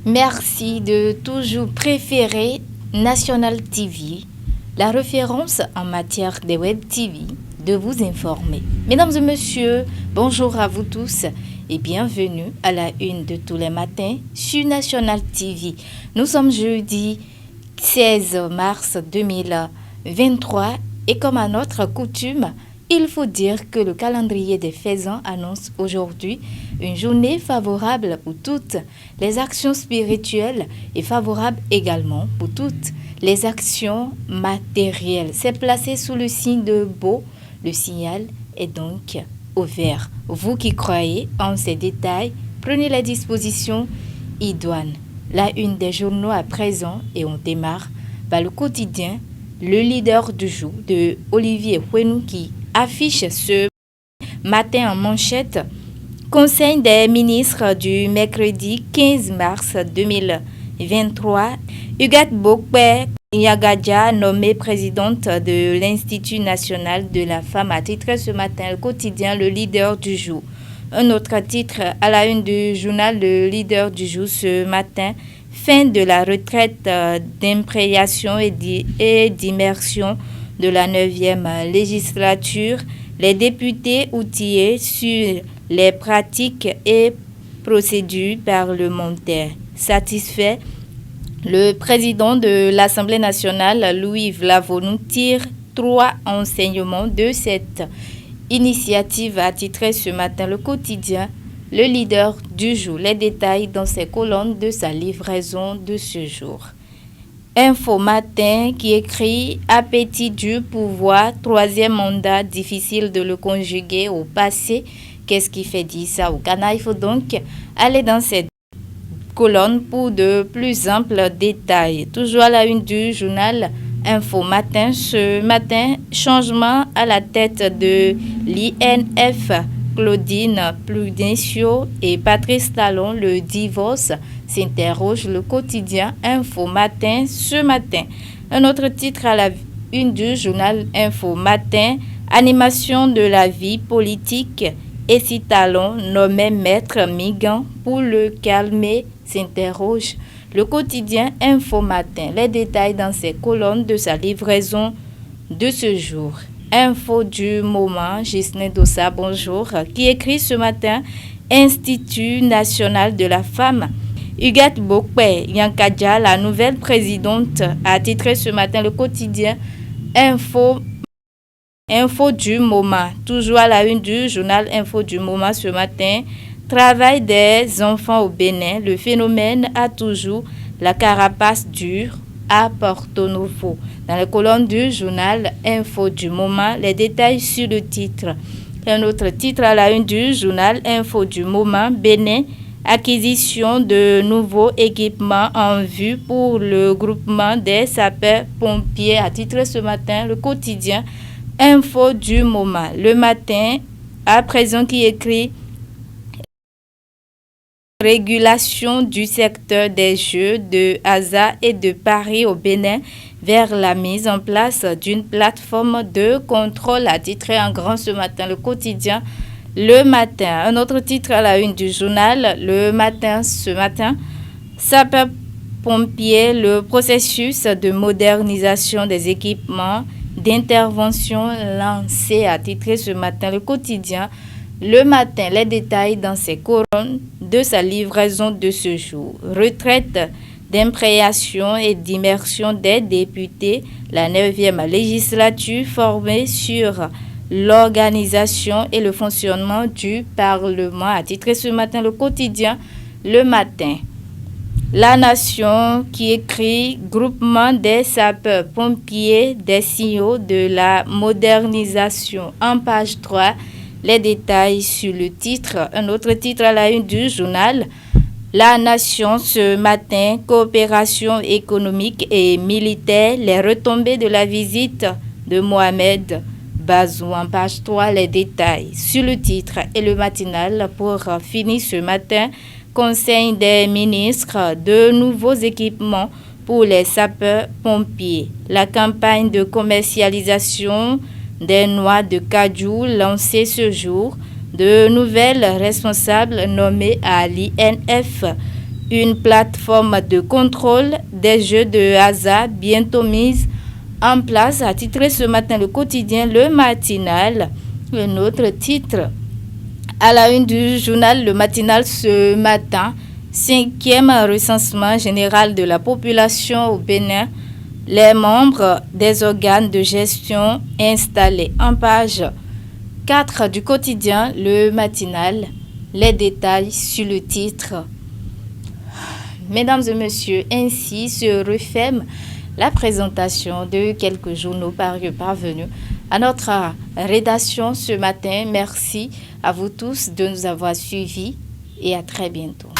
Merci de toujours préférer National TV, la référence en matière de Web TV, de vous informer. Mesdames et messieurs, bonjour à vous tous et bienvenue à la une de tous les matins sur National TV. Nous sommes jeudi 16 mars 2023 et comme à notre coutume, il faut dire que le calendrier des faisans annonce aujourd'hui une journée favorable pour toutes les actions spirituelles et favorable également pour toutes les actions matérielles. C'est placé sous le signe de Beau. Le signal est donc au vert. Vous qui croyez en ces détails, prenez les dispositions idoines. La une des journaux à présent et on démarre par le quotidien Le leader du jour de Olivier Huenou qui affiche ce matin en manchette Conseil des ministres du mercredi 15 mars 2023. Huguette Bokpe Yagadja, nommée présidente de l'Institut national de la femme, a titré ce matin le quotidien Le leader du jour. Un autre titre à la une du journal Le leader du jour ce matin. Fin de la retraite d'imprégnation et d'immersion de la 9e législature, les députés outillés sur les pratiques et procédures parlementaires. Satisfait, le président de l'Assemblée nationale, Louis Lavonu, tire 3 enseignements de cette initiative, a titré ce matin le quotidien Le leader du jour. Les détails dans ces colonnes de sa livraison de ce jour. Info Matin qui écrit Appétit du pouvoir, 3e mandat, difficile de le conjuguer au passé. Qu'est-ce qui fait dire ça au Ghana? Il faut donc aller dans cette colonne pour de plus amples détails. Toujours à la une du journal Info Matin. Ce matin, changement à la tête de l'INF. Claudine Prudencio et Patrice Talon, le divorce, s'interroge le quotidien Info Matin ce matin. Un autre titre à la une du journal Info Matin, animation de la vie politique, et si Talon nommait Maître Migan pour le calmer, s'interroge le quotidien Info Matin. Les détails dans ces colonnes de sa livraison de ce jour. Info du moment, Gisne Dossa, bonjour, qui écrit ce matin Institut national de la femme. Huguette Bokpe Yankadja, la nouvelle présidente, a titré ce matin le quotidien Info du moment. Toujours à la une du journal Info du moment ce matin. Travail des enfants au Bénin, le phénomène a toujours la carapace dure à Porto Novo. Dans les colonnes du journal Info du moment, les détails sur le titre. Un autre titre à la une du journal Info du moment, Bénin, acquisition de nouveaux équipements en vue pour le groupement des sapeurs-pompiers, a titré ce matin le quotidien Info du moment. Le matin, à présent qui écrit régulation du secteur des jeux de hasard et de paris au Bénin vers la mise en place d'une plateforme de contrôle, a titré en grand ce matin le quotidien Le Matin. Un autre titre à la une du journal Le Matin ce matin, sapeurs-pompiers, le processus de modernisation des équipements d'intervention lancé, a titré ce matin le quotidien Le Matin. Les détails dans ces colonnes de sa livraison de ce jour. Retraite d'imprégnation et d'immersion des députés, la 9e législature formée sur l'organisation et le fonctionnement du Parlement, a titré ce matin le quotidien Le Matin. La Nation qui écrit groupement des sapeurs-pompiers, des signaux de la modernisation en page 3. Les détails sur le titre. Un autre titre à la une du journal La Nation ce matin, coopération économique et militaire, les retombées de la visite de Mohamed Bazoum. En page 3, les détails sur le titre et le matinal pour finir ce matin. Conseil des ministres, de nouveaux équipements pour les sapeurs-pompiers. La campagne de commercialisation des noix de cajou lancée ce jour. De nouvelles responsables nommées à l'INF. une plateforme de contrôle des jeux de hasard bientôt mise en place, a titré ce matin le quotidien Le Matinal. Un autre titre à la une du journal Le Matinal ce matin, 5e recensement général de la population au Bénin, les membres des organes de gestion installés. En page 4 du quotidien Le Matinal, les détails sur le titre. Mesdames et messieurs, ainsi se referme la présentation de quelques journaux parvenus à notre rédaction ce matin. Merci à vous tous de nous avoir suivis et à très bientôt.